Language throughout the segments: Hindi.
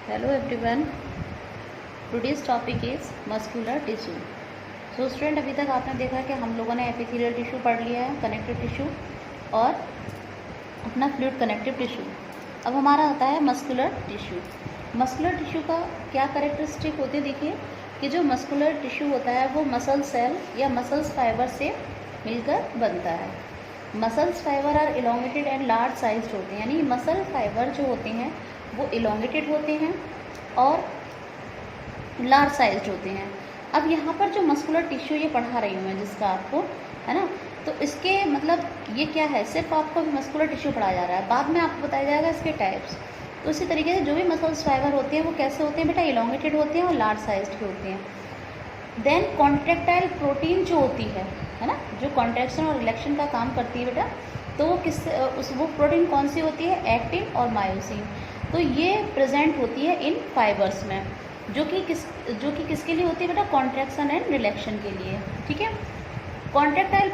Hello everyone. Today's topic is muscular tissue. So student अभी तक आपने देखा कि हम लोगों ने एपिथेलियल टिश्यू पढ़ लिया है, कनेक्टिव टिश्यू और अपना फ्लूइड कनेक्टिव टिश्यू। अब हमारा आता है मस्कुलर टिश्यू। मस्कुलर टिश्यू का क्या कैरेक्टरिस्टिक होते हैं, देखिए कि जो मस्कुलर टिश्यू होता है वो मसल सेल या मसल्स फाइबर से मिलकर बनता है। Muscles fibre are elongated and large sized होते हैं, यानी मसल फाइबर जो होते हैं वो इलोंगेटेड होते हैं और लार्ज साइज्ड होते हैं। अब यहाँ पर जो मस्कुलर टिश्यू ये पढ़ा रही हूँ मैं, जिसका आपको है ना, तो इसके मतलब ये क्या है, सिर्फ आपको मस्कुलर टिश्यू पढ़ाया जा रहा है, बाद में आपको बताया जाएगा इसके टाइप्स। तो इसी तरीके से जो भी मसल्स फाइबर होते हैं वो कैसे होते हैं बेटा, इलोंगेटेड होते हैं और लार्ज साइज्ड के होते हैं। देन कॉन्ट्रेक्टाइल प्रोटीन जो होती है ना, जो कॉन्ट्रैक्शन और रिलैक्शन का काम करती है बेटा, तो वो वो प्रोटीन कौन सी होती है, एक्टिन और मायोसिन। तो ये प्रेजेंट होती है इन फाइबर्स में, जो कि किसके लिए होती है बेटा, कॉन्ट्रैक्शन एंड रिलैक्शन के लिए। ठीक है। कॉन्ट्रैक्टाइल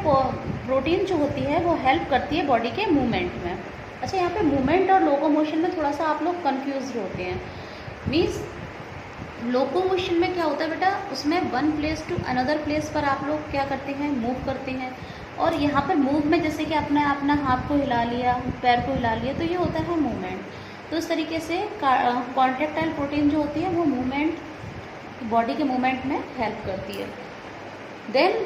प्रोटीन जो होती है वो हेल्प करती है बॉडी के मूवमेंट में। अच्छा, यहाँ पे मूवमेंट और लोकोमोशन में थोड़ा सा आप लोग कन्फ्यूज होते हैं। मीन्स लोकोमोशन में क्या होता है बेटा, उसमें one place to another place पर आप लोग क्या करते हैं, मूव करते हैं। और यहाँ पर मूव में जैसे कि अपना हाथ को हिला लिया, पैर को हिला लिया, तो ये होता है मूवमेंट। तो इस तरीके से कॉन्ट्रैक्टाइल प्रोटीन जो होती है वो मूवमेंट, बॉडी के मूवमेंट में हेल्प करती है। Then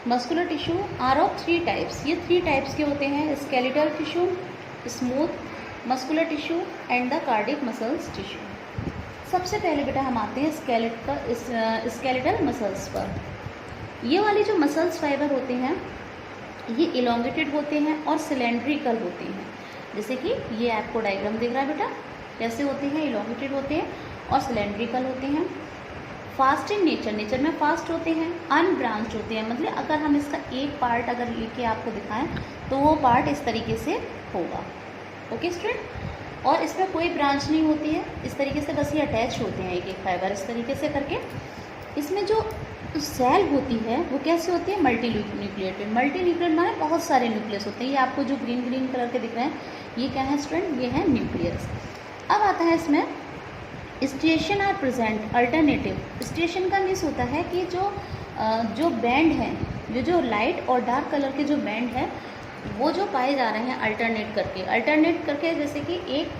muscular tissue are of 3 types. ये 3 टाइप्स के होते हैं, skeletal tissue, smooth muscular tissue and the cardiac muscles tissue. सबसे पहले बेटा हम आते हैं स्केलेटल मसल्स पर। ये वाले जो मसल्स फाइबर होते हैं ये इलोंगेटेड होते हैं और सिलेंड्रिकल होते हैं। जैसे कि ये आपको डायग्राम दिख रहा है बेटा, कैसे होते हैं, इलोंगेटेड होते हैं और सिलेंड्रिकल होते हैं। फास्ट इन नेचर में फास्ट होते हैं, अनब्रांच्ड होते हैं, मतलब अगर हम इसका एक पार्ट अगर लेके आपको दिखाएं तो वो पार्ट इस तरीके से होगा। Okay student. और इसमें कोई ब्रांच नहीं होती है, इस तरीके से बस ये अटैच होते हैं एक एक फाइबर इस तरीके से करके। इसमें जो सेल होती है वो कैसे होती है, मल्टी न्यूक्लिएटेड। मल्टी न्यूक्लिएट माने बहुत सारे न्यूक्लियस होते हैं। ये आपको जो ग्रीन कलर के दिख रहे हैं ये क्या है स्टूडेंट, ये है न्यूक्लियस। अब आता है इसमें striation are present alternative. Striation का मीन्स होता है कि जो बैंड है, जो लाइट और डार्क कलर के जो बैंड है वो जो पाए जा रहे हैं अल्टरनेट करके, जैसे कि एक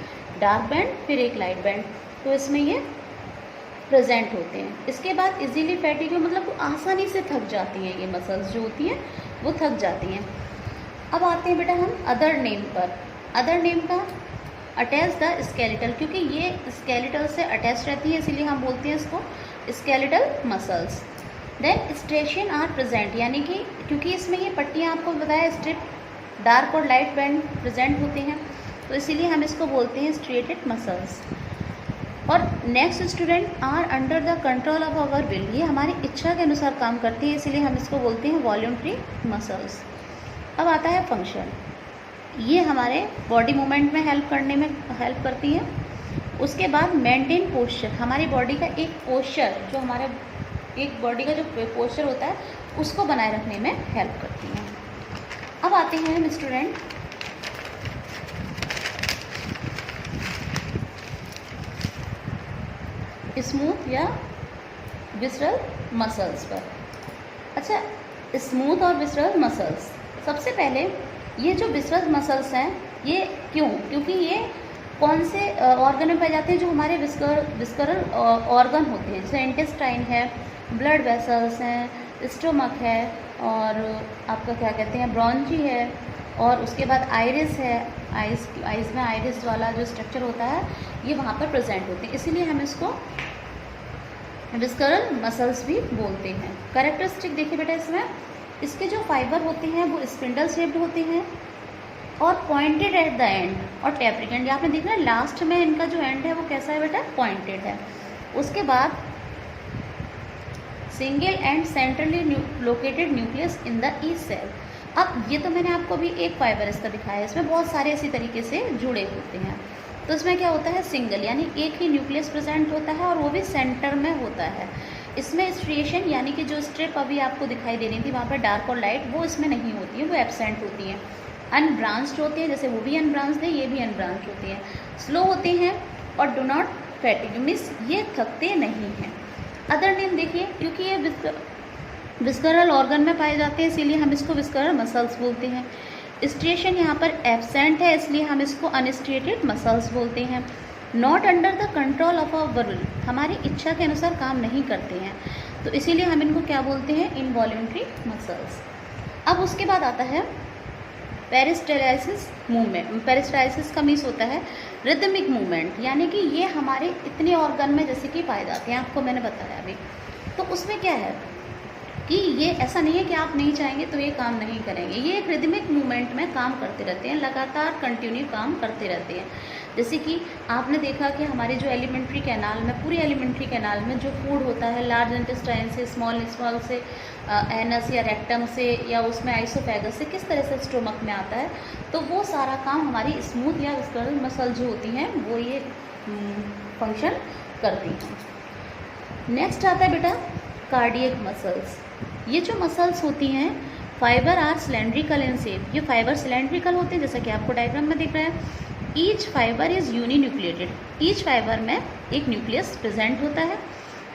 डार्क बैंड फिर एक लाइट बैंड, तो इसमें ये प्रेजेंट होते हैं। इसके बाद इजीली फैटिग, मतलब आसानी से थक जाती हैं ये मसल्स जो होती हैं वो थक जाती हैं। अब आते हैं बेटा हम अदर नेम पर। अदर नेम का अटैच द स्केलेटल, क्योंकि ये स्केलेटल से अटैच रहती है इसीलिए हम बोलते हैं इसको skeletal muscles. Then striation are present, यानी कि क्योंकि इसमें ये पट्टियाँ आपको बताया स्ट्रिप डार्क और लाइट बैंड प्रेजेंट होते हैं तो इसीलिए हम इसको बोलते हैं स्ट्रिएटेड मसल्स। और next student are under the control of our will, ये हमारी इच्छा के अनुसार काम करती है इसीलिए हम इसको बोलते हैं वॉल्यूंटरी मसल्स। अब आता है फंक्शन। ये हमारे बॉडी मूवमेंट में हेल्प हेल्प करती है। उसके बाद मेंटेन पोस्चर, हमारी बॉडी का एक पोस्चर, जो हमारे एक बॉडी का जो पोस्चर होता है उसको बनाए रखने में हेल्प करती है। अब आते हैं हम स्टूडेंट स्मूथ या विसरल मसल्स पर। अच्छा, स्मूथ और विसरल मसल्स, सबसे पहले ये जो विसरल मसल्स हैं ये क्योंकि ये कौन से ऑर्गन में पाए जाते हैं, जो हमारे विस्करल ऑर्गन होते हैं, जैसे इंटेस्टाइन है, ब्लड वेसल्स हैं, स्टोमक है, और आपका क्या कहते हैं ब्रॉन्ची है, और उसके बाद आइरिस है। आइज में आइरिस वाला जो स्ट्रक्चर होता है ये वहाँ पर प्रेजेंट होते हैं, इसीलिए हम इसको विस्करल मसल्स भी बोलते हैं। कैरेक्टरिस्टिक देखिए बेटा, इसमें इसके जो फाइबर होते हैं वो स्पिंडल शेप्ड होते हैं और पॉइंटेड एट द एंड और टैपरिक एंड। आपने देखना है लास्ट में इनका जो एंड है वो कैसा है बेटा, पॉइंटेड है। उसके बाद single and centrally located nucleus in the each cell. अब ये तो मैंने आपको भी एक फाइबर इसका दिखाया है, इसमें बहुत सारे इसी तरीके से जुड़े होते हैं। तो इसमें क्या होता है, सिंगल यानी एक ही न्यूक्लियस प्रेजेंट होता है और वो भी सेंटर में होता है। इसमें स्ट्रिएशन यानी कि जो स्ट्रिप अभी आपको दिखाई दे रही थी वहाँ पर डार्क और लाइट, वो इसमें नहीं होती है, वो एब्सेंट होती है। अनब्रांच्ड होती है, जैसे वो भी अनब्रांच्ड है, ये भी अनब्रांच्ड होती है। स्लो होते हैं और डू नॉट फैटिग मीन्स ये थकते नहीं हैं। अदर नेम देखिए, क्योंकि ये विस्करल ऑर्गन में पाए जाते हैं इसीलिए हम इसको विस्करल मसल्स बोलते हैं। स्ट्रिएशन यहाँ पर एब्सेंट है इसलिए हम इसको अनस्ट्रिएटेड मसल्स बोलते हैं। Not under the control of our will, हमारी इच्छा के अनुसार काम नहीं करते हैं तो इसीलिए हम इनको क्या बोलते हैं, इनवॉल्यूंटरी मसल्स। अब उसके बाद आता है पेरिस्टालसिस मूवमेंट। पेरिस्टालसिस का मीन्स होता है रिदमिक मूवमेंट, यानी कि ये हमारे इतने ऑर्गन में जैसे कि पाए जाते हैं, आपको मैंने बताया अभी। तो उसमें क्या है कि ये ऐसा नहीं है कि आप नहीं चाहेंगे तो ये काम नहीं करेंगे, ये एक रिदमिक मूवमेंट में काम करते रहते हैं, लगातार कंटिन्यू काम करते रहते हैं। जैसे कि आपने देखा कि हमारे जो एलिमेंट्री कैनाल में, पूरी एलिमेंट्री कैनाल में जो फूड होता है लार्ज इंटेस्टाइन से, स्मॉल से, एनस या रेक्टम से, या उसमें आइसोफेगस से किस तरह से स्टोमक में आता है, तो वो सारा काम हमारी स्मूथ या विस्करल मसल जो होती हैं वो ये फंक्शन करती हैं। नेक्स्ट आता है बेटा कार्डियक मसल्स। ये जो मसल्स होती हैं fibre are cylindrical in shape, ये फाइबर सिलेंड्रिकल होते हैं जैसा कि आपको डायग्राम में दिख रहा है। Each fibre is uninucleated, each fibre में एक न्यूक्लियस प्रेजेंट होता है।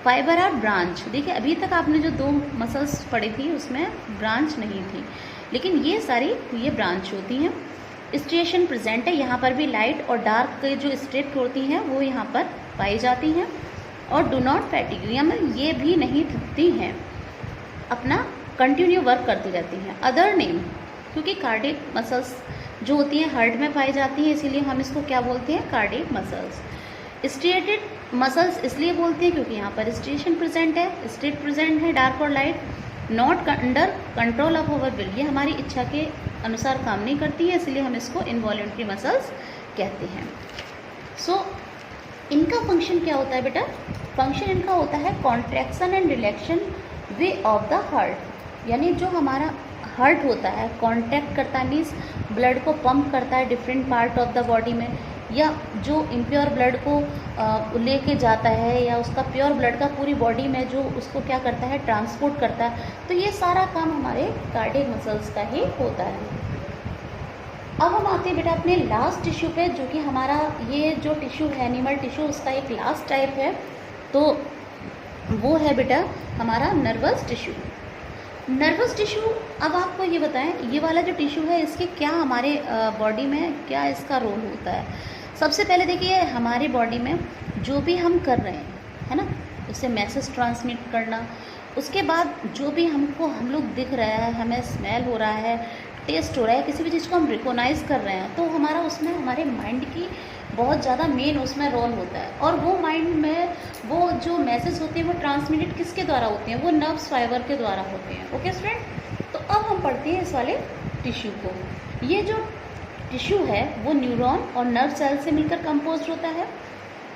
फाइबर आर ब्रांच, देखिए अभी तक आपने जो 2 मसल्स पढ़ी थी उसमें ब्रांच नहीं थी, लेकिन ये सारी ये ब्रांच होती हैं। स्ट्रिएशन प्रेजेंट है, यहाँ पर भी लाइट और डार्क के जो स्ट्रिप होती हैं वो यहाँ पर पाई जाती हैं। और डू नॉट फैटिग, यानी ये भी नहीं थकती हैं, अपना कंटिन्यू वर्क करती रहती हैं। अदर नेम, क्योंकि कार्डियक मसल्स जो होती हैं हार्ट में पाई जाती हैं इसीलिए हम इसको क्या बोलते हैं, कार्डियक मसल्स। स्ट्रिएटेड मसल्स इसलिए बोलते हैं क्योंकि यहाँ पर स्ट्रिएशन प्रेजेंट है, स्ट्रिप प्रेजेंट है, डार्क और light, not under control of our will, ये हमारी इच्छा के अनुसार काम नहीं करती है इसलिए हम इसको इनवॉल्यूंटरी मसल्स कहते हैं। सो इनका फंक्शन क्या होता है बेटा, फंक्शन इनका होता है contraction and रिलैक्शन way of the heart, यानी जो हमारा हार्ट होता है कॉन्ट्रैक्ट करता है मीन्स ब्लड को पंप करता है different part of the body में, या जो इम्प्योर ब्लड को लेके जाता है या उसका प्योर ब्लड का पूरी बॉडी में जो उसको क्या करता है, ट्रांसपोर्ट करता है, तो ये सारा काम हमारे कार्डियक मसल्स का ही होता है। अब हम आते हैं बेटा अपने लास्ट टिश्यू पे, जो कि हमारा ये जो टिश्यू है एनिमल टिश्यू उसका एक लास्ट टाइप है, तो वो है बेटा हमारा नर्वस टिश्यू। नर्वस टिश्यू, अब आपको ये बताएं ये वाला जो टिश्यू है इसके क्या हमारे बॉडी में क्या इसका रोल होता है। सबसे पहले देखिए हमारे बॉडी में जो भी हम कर रहे हैं है ना, उससे मैसेज ट्रांसमिट करना, उसके बाद जो भी हम लोग दिख रहा है, हमें स्मेल हो रहा है, टेस्ट हो रहा है, किसी भी चीज़ को हम रिकॉग्नाइज कर रहे हैं, तो हमारा उसमें हमारे माइंड की बहुत ज़्यादा मेन उसमें रोल होता है। और वो माइंड में वो जो मैसेज होते हैं वो ट्रांसमिटेड किसके द्वारा होते हैं, वो नर्व्स फाइबर के द्वारा होते हैं। ओके स्टूडेंट, तो अब हम पढ़ते हैं इस वाले टिश्यू को। ये जो टिश्यू है वो न्यूरॉन और नर्व सेल से मिलकर कंपोज होता है,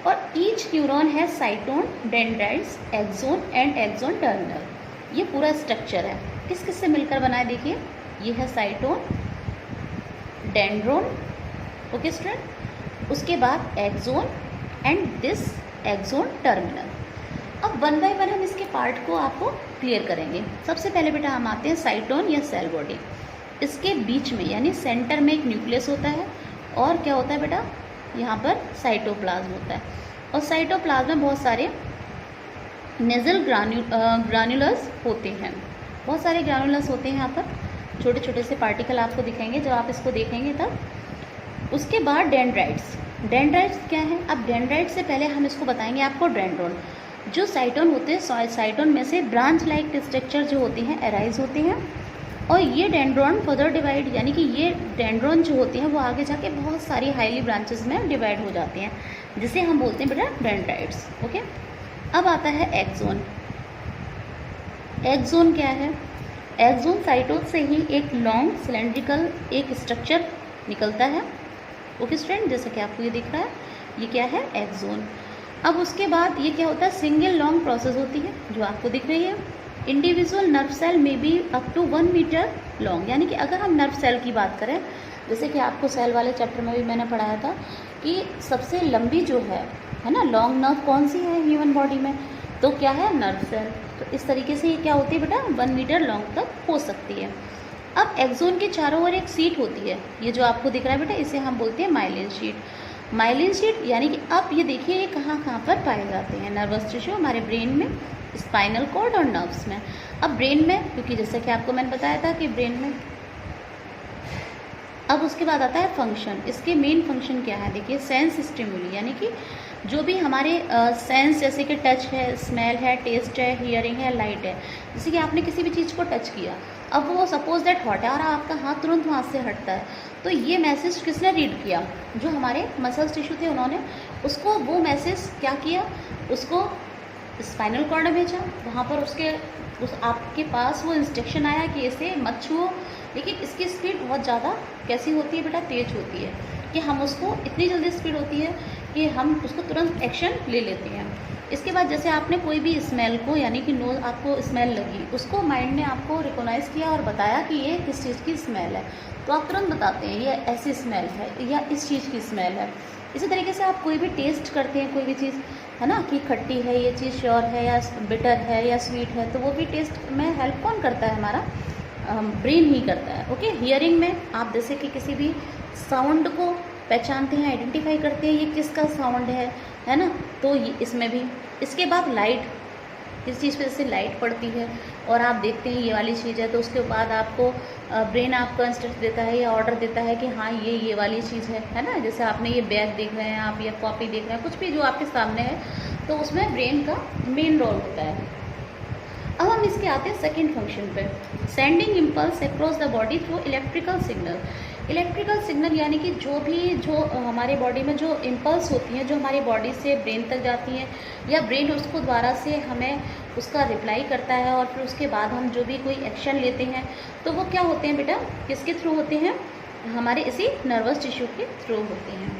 और ईच न्यूरॉन है cyton, dendrites, axon and axon terminal. ये पूरा स्ट्रक्चर है किस किस से मिलकर बना है, देखिए ये है साइटोन, डेंड्रोन, ओके स्टूडेंट, उसके बाद axon and this axon terminal. अब वन बाय वन हम इसके पार्ट को आपको क्लियर करेंगे। सबसे पहले बेटा हम आते हैं साइटोन या सेल बॉडी। इसके बीच में यानी सेंटर में एक न्यूक्लियस होता है, और क्या होता है बेटा यहाँ पर साइटोप्लाज्म होता है, और साइटोप्लाज्म में बहुत सारे नेजल ग्रान्युलस होते हैं, बहुत सारे ग्रान्युलस होते हैं यहाँ पर, छोटे छोटे से पार्टिकल आपको दिखेंगे जब आप इसको देखेंगे तब। उसके बाद डेंड्राइट्स। डेंड्राइट्स क्या है, अब डेंड्राइट से पहले हम इसको बताएंगे आपको डेंड्रोन। जो साइटोन होते हैं, साइटोन में से ब्रांच लाइक स्ट्रक्चर जो होती हैं एराइज होते हैं, और ये डेंड्रोन फर्दर डिवाइड, यानी कि ये डेंड्रोन जो होती हैं वो आगे जाके बहुत सारी हाईली ब्रांचेस में डिवाइड हो जाती हैं, जिसे हम बोलते हैं बेटा डेंड्राइट्स। ओके, अब आता है एक्सोन। एक्सोन क्या है, एक्सोन साइटोन से ही एक लॉन्ग सिलेंड्रिकल एक स्ट्रक्चर निकलता है। ओके स्टूडेंट, जैसे कि आपको ये दिख रहा है, ये क्या है एक्सोन। अब उसके बाद ये क्या होता है, सिंगल लॉन्ग प्रोसेस होती है जो आपको दिख रही है। इंडिविजुअल नर्व सेल में भी अप टू 1 मीटर लॉन्ग, यानी कि अगर हम नर्व सेल की बात करें, जैसे कि आपको सेल वाले चैप्टर में भी मैंने पढ़ाया था कि सबसे लंबी जो है ना लॉन्ग नर्व कौन सी है ह्यूमन बॉडी में, तो क्या है नर्व सेल। तो इस तरीके से ये क्या होती है बेटा 1 मीटर लॉन्ग तक हो सकती है। अब एक्सोन के चारों ओर एक सीट होती है, ये जो आपको दिख रहा है बेटा इसे हम बोलते हैं माइलिन शीट। माइलिन शीट यानी कि अब ये देखिए ये कहाँ कहाँ पर पाए जाते हैं, नर्वस टिश्यू हमारे ब्रेन में, स्पाइनल कॉर्ड और नर्व्स में। अब ब्रेन में, क्योंकि जैसे कि आपको मैंने बताया था कि ब्रेन में, अब उसके बाद आता है फंक्शन। इसके मेन फंक्शन क्या है, देखिए सेंस स्टिमुली, यानी कि जो भी हमारे सेंस जैसे कि टच है, स्मेल है, टेस्ट है, हियरिंग है, लाइट है, जैसे कि आपने किसी भी चीज़ को टच किया, अब वो सपोज दैट हॉट है और आपका हाथ तुरंत वहाँ से हटता है, तो ये मैसेज किसने रीड किया, जो हमारे मसल्स टिश्यू थे उन्होंने उसको वो मैसेज क्या किया, उसको स्पाइनल कॉर्ड में भेजा, वहाँ पर उस आपके पास वो इंस्ट्रक्शन आया कि इसे मत छुओ। लेकिन इसकी स्पीड बहुत ज़्यादा कैसी होती है बेटा, तेज होती है, कि हम उसको इतनी जल्दी स्पीड होती है कि हम उसको तुरंत एक्शन ले लेते हैं। इसके बाद जैसे आपने कोई भी स्मेल को, यानी कि नोज आपको स्मेल लगी, उसको माइंड ने आपको रिकॉग्नाइज़ किया और बताया कि ये किस चीज़ की स्मेल है, तो आप तुरंत बताते हैं ये ऐसी स्मेल है या इस चीज़ की स्मेल है। इसी तरीके से आप कोई भी टेस्ट करते हैं कोई भी चीज़, है ना, कि खट्टी है ये चीज़, श्योर है या बिटर है या स्वीट है, तो वो भी टेस्ट में हेल्प कौन करता है, हमारा ब्रेन ही करता है। ओके, हियरिंग में आप जैसे कि किसी भी साउंड को पहचानते हैं, आइडेंटिफाई करते हैं ये किसका साउंड है ना, तो ये इसमें भी। इसके बाद लाइट, इस चीज़ पे जैसे लाइट पड़ती है और आप देखते हैं ये वाली चीज़ है, तो उसके बाद आपको ब्रेन आपको इंस्ट्रक्ट देता है या ऑर्डर देता है कि हाँ ये वाली चीज़ है ना। जैसे आपने ये बैग देख रहे हैं आप, या कॉपी देख रहे हैं, कुछ भी जो आपके सामने है, तो उसमें ब्रेन का मेन रोल होता है। अब हम इसके आते हैं सेकेंड फंक्शन पे, sending impulse across the body through electrical signal. Electrical signal यानी कि जो हमारे बॉडी में जो इम्पल्स होती हैं, जो हमारी बॉडी से ब्रेन तक जाती हैं, या ब्रेन उसको द्वारा से हमें उसका रिप्लाई करता है, और फिर उसके बाद हम जो भी कोई एक्शन लेते हैं, तो वो क्या होते हैं बेटा, किसके थ्रू होते हैं, हमारे इसी नर्वस टिश्यू के थ्रू होते हैं।